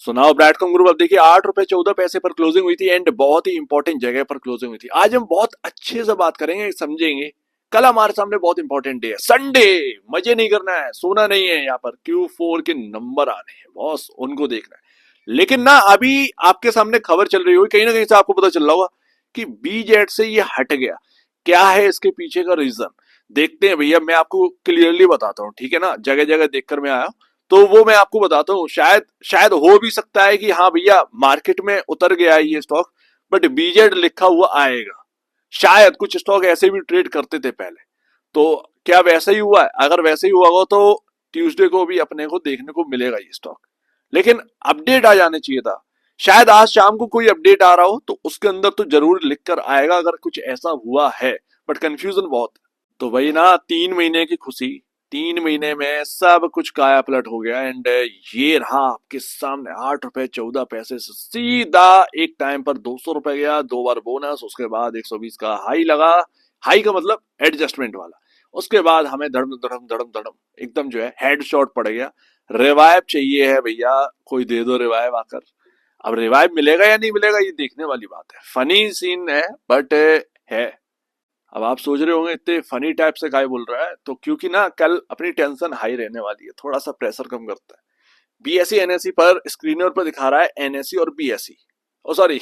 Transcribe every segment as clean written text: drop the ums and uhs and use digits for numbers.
सुनाओ ब्रैडकॉम ग्रुप। अब देखिए 8 रुपए 14 पैसे पर क्लोजिंग हुई थी एंड बहुत ही इंपॉर्टेंट जगह पर क्लोजिंग हुई थी। आज हम बहुत अच्छे से बात करेंगे, समझेंगे। कल हमारे सामने बहुत इंपॉर्टेंट डे है, संडे। मजे नहीं करना है, सोना नहीं है, यहाँ पर Q4 के नंबर आने हैं बॉस, उनको देखना है। लेकिन ना अभी आपके सामने खबर चल रही होगी, कहीं ना कहीं से आपको पता चल रहा होगा कि बीजेड से ये हट गया। क्या है इसके पीछे का रीजन, देखते हैं भैया। मैं आपको क्लियरली बताता हूँ, ठीक है ना। जगह जगह देखकर मैं आया हूं, तो वो मैं आपको बताता हूँ। शायद शायद हो भी सकता है कि हाँ भैया मार्केट में उतर गया है ये स्टॉक, बट बीजेड लिखा हुआ आएगा। शायद कुछ स्टॉक ऐसे भी ट्रेड करते थे पहले, तो क्या वैसा ही हुआ है? अगर वैसे ही हुआ हो तो ट्यूसडे को भी अपने को देखने को मिलेगा ये स्टॉक। लेकिन अपडेट आ जाने चाहिए था। शायद आज शाम को कोई अपडेट आ रहा हो तो उसके अंदर तो जरूर लिख कर आएगा अगर कुछ ऐसा हुआ है, बट कंफ्यूजन बहुत है। तो वही ना, 3 महीने की खुशी, 3 महीने में सब कुछ काया पलट हो गया। एंड ये रहा आपके सामने 8 रुपए 14 पैसे से सीधा एक टाइम पर 200 रुपए गया, 2 बार बोनस, उसके बाद 120 का हाई लगा। हाई का मतलब एडजस्टमेंट वाला। उसके बाद हमें धड़म धड़म धड़म धड़म एकदम जो है हेड शॉट पड़ गया। रिवाइव चाहिए है भैया, कोई दे दो रिवाइव आकर। अब रिवाइव मिलेगा या नहीं मिलेगा ये देखने वाली बात है। फनी सीन है बट है। अब आप सोच रहे होंगे इतने फनी टाइप से काय बोल रहा है, तो क्योंकि ना कल अपनी टेंशन हाई रहने वाली है, थोड़ा सा प्रेशर कम करता है। बीएससी एनएससी पर स्क्रीनर पर दिखा रहा है एनएससी और बीएससी। ओ सॉरी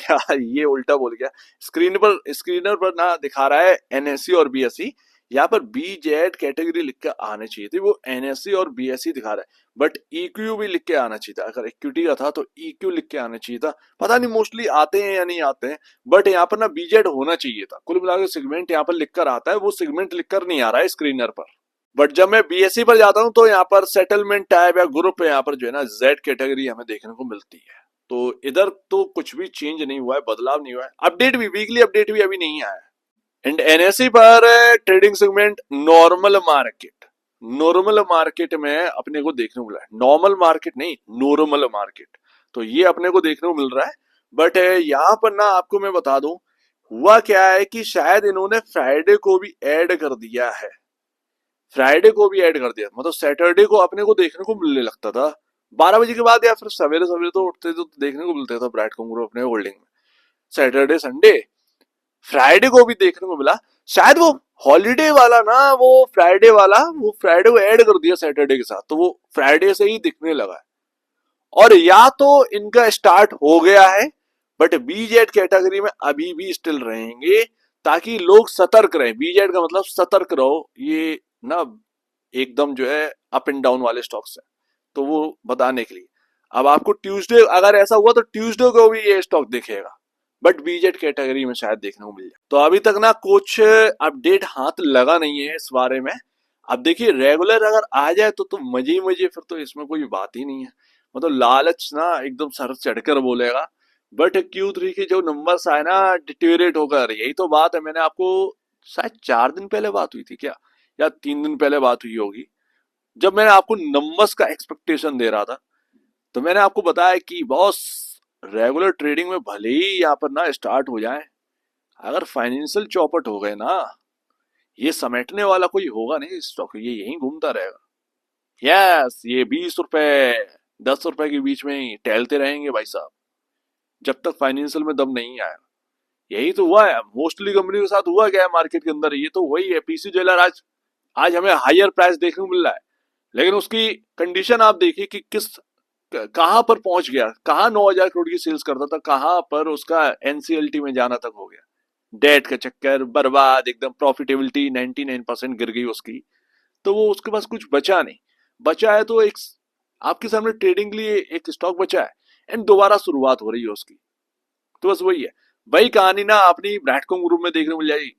ये उल्टा बोल गया। स्क्रीनर पर ना दिखा रहा है एनएससी और बीएससी। यहाँ पर बीजेड कैटेगरी लिख के आने चाहिए थी, वो एनएससी और बीएससी दिखा रहा है। बट ईक्यू भी लिख के आना चाहिए था। अगर इक्विटी का था तो ईक्यू लिख के आना चाहिए था। पता नहीं मोस्टली आते हैं या नहीं आते हैं, बट यहाँ पर ना बीजेड होना चाहिए था। कुल मिलाकर सेगमेंट यहाँ पर लिखकर आता है, वो सेगमेंट लिखकर नहीं आ रहा है स्क्रीनर पर। बट जब मैं बीएससी पर जाता हूँ तो यहाँ पर सेटलमेंट टाइप या ग्रुप यहाँ पर जो है ना जेड कैटेगरी हमें देखने को मिलती है। तो इधर तो कुछ भी चेंज नहीं हुआ है, बदलाव नहीं हुआ है। अपडेट भी, वीकली अपडेट भी अभी नहीं आया है। एंड एनएससी पर trading segment normal market. Normal market में अपने को देखने को मिला है, नॉर्मल मार्केट नहीं, नॉर्मल मार्केट। तो ये अपने को देखने को मिल रहा है। बट यहाँ पर ना आपको मैं बता दूं, हुआ क्या है कि शायद इन्होंने फ्राइडे को भी ऐड कर दिया है। फ्राइडे को भी ऐड कर दिया, मतलब सैटरडे को अपने को देखने को मिलने लगता था 12 बजे के बाद, या फिर सवेरे सवेरे तो उठते तो देखने को मिलता था ब्रैडकॉम ग्रुप अपने होल्डिंग में। सैटरडे संडे फ्राइडे को भी देखने को मिला। शायद वो हॉलीडे वाला ना, वो फ्राइडे वाला, वो फ्राइडे को ऐड कर दिया सैटरडे के साथ, तो वो फ्राइडे से ही दिखने लगा है। और या तो इनका स्टार्ट हो गया है, बट बीजेड कैटेगरी में अभी भी स्टिल रहेंगे, ताकि लोग सतर्क रहे। बीजेड का मतलब सतर्क रहो, ये ना एकदम जो है अप एंड डाउन वाले स्टॉक्स हैं, तो वो बताने के लिए। अब आपको ट्यूसडे अगर ऐसा हुआ तो ट्यूसडे को भी ये स्टॉक दिखेगा, बट बीजेड कैटेगरी में शायद देखने को मिल जाए। तो अभी तक ना कुछ अपडेट हाथ लगा नहीं है इस बारे में। अब देखिए रेगुलर अगर आ जाए तो मजे ही मजे, फिर तो इसमें कोई बात ही नहीं है। मतलब लालच ना एकदम सर चढ़कर बोलेगा। बट Q3 के जो नंबर्स आए ना डिटेरियोरेट होकर, यही तो बात है। मैंने आपको शायद 4 दिन पहले बात हुई थी क्या, या 3 दिन पहले बात हुई होगी, जब मैंने आपको नंबर्स का एक्सपेक्टेशन दे रहा था। तो मैंने आपको बताया कि बॉस रेगुलर ट्रेडिंग में भले ही यहाँ पर ना स्टार्ट हो जाए, अगर फाइनेंशियल चौपट हो गए ना, ये समेटने वाला कोई होगा नहीं स्टॉक, ये यहीं घूमता रहेगा। यस, ये 20 रुपए 10 रुपए के बीच में ही टहलते रहेंगे भाई साहब, जब तक फाइनेंशियल में दम नहीं आया। यही तो हुआ है मोस्टली कंपनी के साथ। हुआ क्या है मार्केट के अंदर, ये तो वही है। पीसी ज्वेलर आज आज हमें हायर प्राइस देखने को मिल रहा है, लेकिन उसकी कंडीशन आप देखिए कि किस कहां पर पहुंच गया। कहां 9,000 करोड़ की सेल्स करता था, कहां पर उसका एनसीएलटी में जाना तक हो गया। डेट का चक्कर, बर्बाद एकदम। प्रॉफिटेबिलिटी 99% गिर गई उसकी। तो वो उसके पास कुछ बचा नहीं। बचा है तो एक आपके सामने ट्रेडिंग के लिए एक स्टॉक बचा है, एंड दोबारा शुरुआत हो रही है उसकी। तो बस वही है। वही कहानी ना अपनी ब्रैडकॉम ग्रुप में देखने को मिल जाएगी।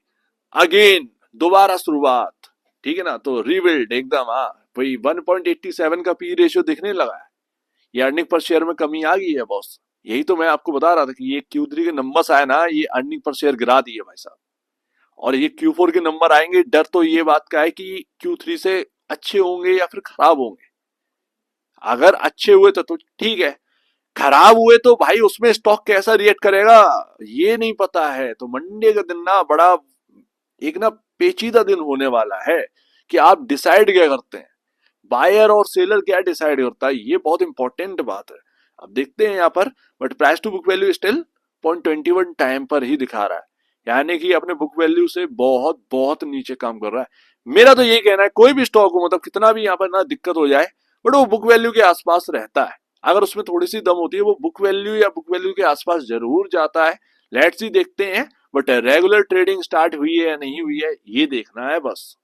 अगेन दोबारा शुरुआत, ठीक है ना। तो रीबिल्ड एकदम, हाँ वही 1.87 का पी रेशियो दिखने लगा है। ये अर्निंग पर शेयर में कमी आ गई है बॉस। यही तो मैं आपको बता रहा था कि ये Q3 के नंबर्स आए ना, ये अर्निंग पर शेयर गिरा दिए भाई साहब। और ये Q4 के नंबर आएंगे, डर तो ये बात का है कि Q3 से अच्छे होंगे या फिर खराब होंगे। अगर अच्छे हुए तो ठीक है, खराब हुए तो भाई उसमें स्टॉक कैसा रिएक्ट करेगा ये नहीं पता है। तो मंडे का दिन ना बड़ा एक ना पेचीदा दिन होने वाला है, कि आप डिसाइड क्या करते हैं। बायर और सेलर क्या डिसाइड करता है, ये बहुत इंपॉर्टेंट बात है। अब देखते हैं यहाँ पर, but price to book value still 0.21 time पर ही दिखा रहा है, यानी कि अपने बुक वैल्यू से बहुत बहुत नीचे काम कर रहा है। मेरा तो ये कहना है कोई भी स्टॉक हो, मतलब कितना भी यहाँ पर ना दिक्कत हो जाए, बट वो बुक वैल्यू के आसपास रहता है। अगर उसमें थोड़ी सी दम होती है वो बुक वैल्यू या बुक वैल्यू के आसपास जरूर जाता है। लेट्स सी देखते हैं, बट रेगुलर ट्रेडिंग स्टार्ट हुई है या नहीं हुई है ये देखना है बस।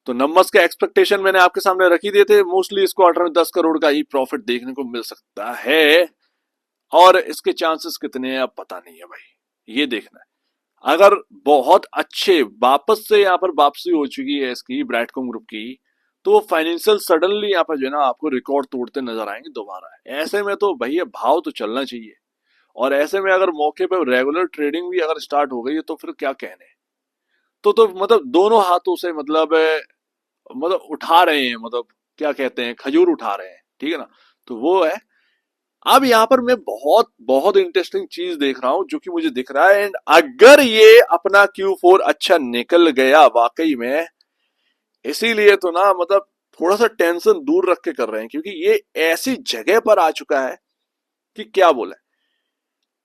तो नंबर्स का एक्सपेक्टेशन मैंने आपके सामने रख ही दिए थे। मोस्टली इस क्वार्टर में 10 करोड़ का ही प्रॉफिट देखने को मिल सकता है, और इसके चांसेस कितने हैं अब पता नहीं है भाई, ये देखना है। अगर बहुत अच्छे वापस से यहाँ पर वापसी हो चुकी है इसकी ब्राइटकॉम ग्रुप की, तो वो फाइनेंशियल सडनली यहाँ पर जो है ना आपको रिकॉर्ड तोड़ते नजर आएंगे दोबारा। ऐसे में तो भैया भाव तो चलना चाहिए, और ऐसे में अगर मौके पे रेगुलर ट्रेडिंग भी अगर स्टार्ट हो गई है तो फिर क्या कहने। तो मतलब दोनों हाथों से मतलब उठा रहे हैं, मतलब क्या कहते हैं, खजूर उठा रहे हैं, ठीक है ना। तो वो है। अब यहाँ पर मैं बहुत बहुत इंटरेस्टिंग चीज देख रहा हूं जो कि मुझे दिख रहा है, एंड अगर ये अपना Q4 अच्छा निकल गया वाकई में, इसीलिए तो ना मतलब थोड़ा सा टेंशन दूर रख के कर रहे हैं, क्योंकि ये ऐसी जगह पर आ चुका है कि क्या बोले।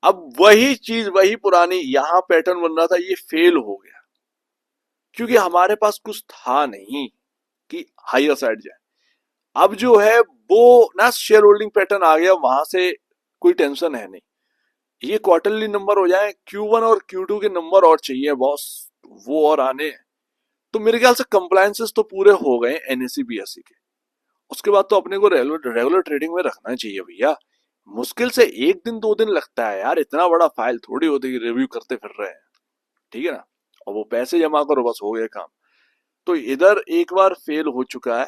अब वही चीज वही पुरानी यहां पैटर्न बन रहा था, ये फेल हो गया क्योंकि हमारे पास कुछ था नहीं कि हायर साइड जाए। अब जो है वो ना शेयर होल्डिंग पैटर्न आ गया, वहां से कोई टेंशन है नहीं। ये क्वार्टरली नंबर हो जाए, Q1 और Q2 के नंबर और चाहिए बॉस, वो और आने हैं। तो मेरे ख्याल से कंप्लायंसेस तो पूरे हो गए NSE BSE के। उसके बाद तो अपने को रेगुलर रेगुलर ट्रेडिंग में रखना चाहिए भैया। मुश्किल से एक दिन दो दिन लगता है यार, इतना बड़ा फाइल थोड़ी होती है रिव्यू करते फिर रहे हैं, ठीक है ना। और वो पैसे जमा करो बस हो गया काम। तो इधर एक बार फेल हो चुका है।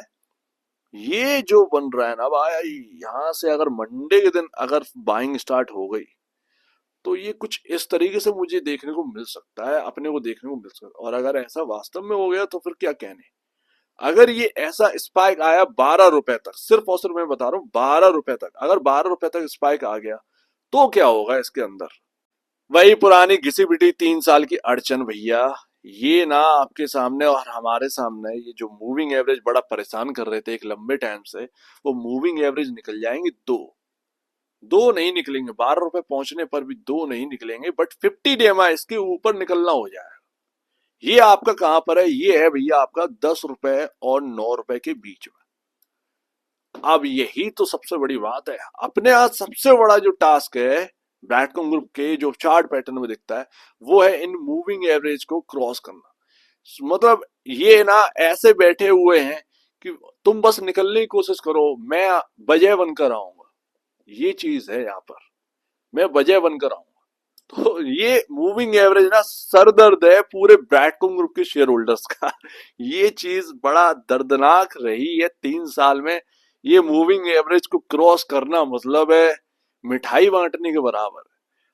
ये जो बन रहा है ना भाई, यहाँ से अगर मंडे के दिन अगर बाइंग स्टार्ट हो गई तो ये कुछ इस तरीके से मुझे देखने को मिल सकता है, अपने को देखने को मिल सकता है। और अगर ऐसा वास्तव में हो गया तो फिर क्या कहने। अगर ये ऐसा स्पाइक आया 12 रुपए तक, सिर्फ और सिर्फ मैं बता रहा हूँ 12 रुपए तक, अगर 12 रुपए तक स्पाइक आ गया तो क्या होगा इसके अंदर। वही पुरानी घिसी पिटी 3 साल की अड़चन भैया। ये ना आपके सामने और हमारे सामने ये जो मूविंग एवरेज बड़ा परेशान कर रहे थे एक लंबे टाइम से, वो मूविंग एवरेज निकल जाएंगे दो। दो नहीं निकलेंगे, 12 रुपए पहुंचने पर भी दो नहीं निकलेंगे, बट 50 DMI इसके ऊपर निकलना हो जाएगा। ये आपका कहां पर है, ये है भैया आपका 10 रुपए और 9 रुपए के बीच में। अब यही तो सबसे बड़ी बात है। अपने आज सबसे बड़ा जो टास्क है ब्रैडकॉम ग्रुप के जो चार्ट पैटर्न में दिखता है, वो है इन मूविंग एवरेज को क्रॉस करना। मतलब ये ना ऐसे बैठे हुए हैं कि तुम बस निकलने की कोशिश करो, मैं बजय बनकर आऊंगा। ये चीज है यहाँ पर, मैं बजय बनकर आऊंगा। तो ये मूविंग एवरेज ना सर दर्द है पूरे ब्रैडकॉम ग्रुप के शेयर होल्डर्स का। ये चीज बड़ा दर्दनाक रही है 3 साल में। ये मूविंग एवरेज को क्रॉस करना मतलब है मिठाई बांटने के बराबर है।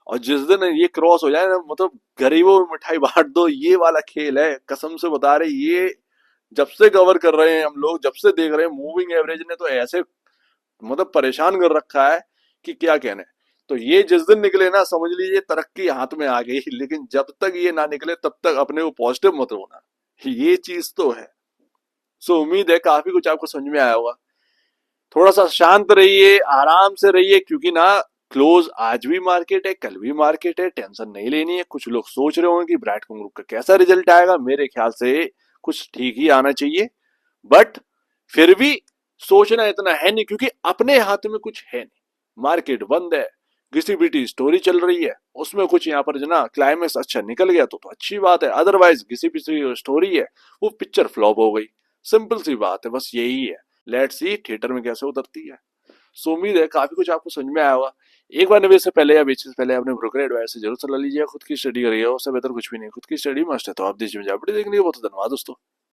और जिस दिन ये क्रॉस हो जाए ना, मतलब गरीबों में मिठाई बांट दो, ये वाला खेल है। कसम से बता रहे, ये जब से कवर कर रहे हैं हम लोग, जब से देख रहे हैं, मूविंग एवरेज ने तो ऐसे मतलब परेशान कर रखा है कि क्या कहने। तो ये जिस दिन निकले ना समझ लीजिए तरक्की हाथ में आ गई, लेकिन जब तक ये ना निकले तब तक अपने को पॉजिटिव मत होना, ये चीज तो है। सो उम्मीद है काफी कुछ आपको समझ में आया होगा। थोड़ा सा शांत रहिए, आराम से रहिए, क्योंकि ना क्लोज आज भी मार्केट है, कल भी मार्केट है, टेंशन नहीं लेनी है। कुछ लोग सोच रहे होंगे कि ब्रैडकॉम ग्रुप का कैसा रिजल्ट आएगा, मेरे ख्याल से कुछ ठीक ही आना चाहिए, बट फिर भी सोचना इतना है नहीं, क्योंकि अपने हाथ में कुछ है नहीं। मार्केट बंद है, घिसी पिटी स्टोरी चल रही है, उसमें कुछ यहाँ पर जो ना क्लाइमेक्स अच्छा निकल गया तो अच्छी बात है, अदरवाइज घिसी पिटी स्टोरी है, वो पिक्चर फ्लॉप हो गई। सिंपल सी बात है, बस यही है। लेट्स सी थिएटर में कैसे उतरती है। सो उम्मीद है काफी कुछ आपको समझ में आया होगा। एक बार निवेश से पहले या बेचने से पहले अपने ब्रोकर एडवाइस से जरूर सलाह लीजिए। खुद की स्टडी करिए, उससे बेहतर कुछ भी नहीं। खुद की स्टडी मस्ट है, तो आप दीजिए मुझे अपडेट देखने के लिए बहुत धन्यवाद दोस्तों।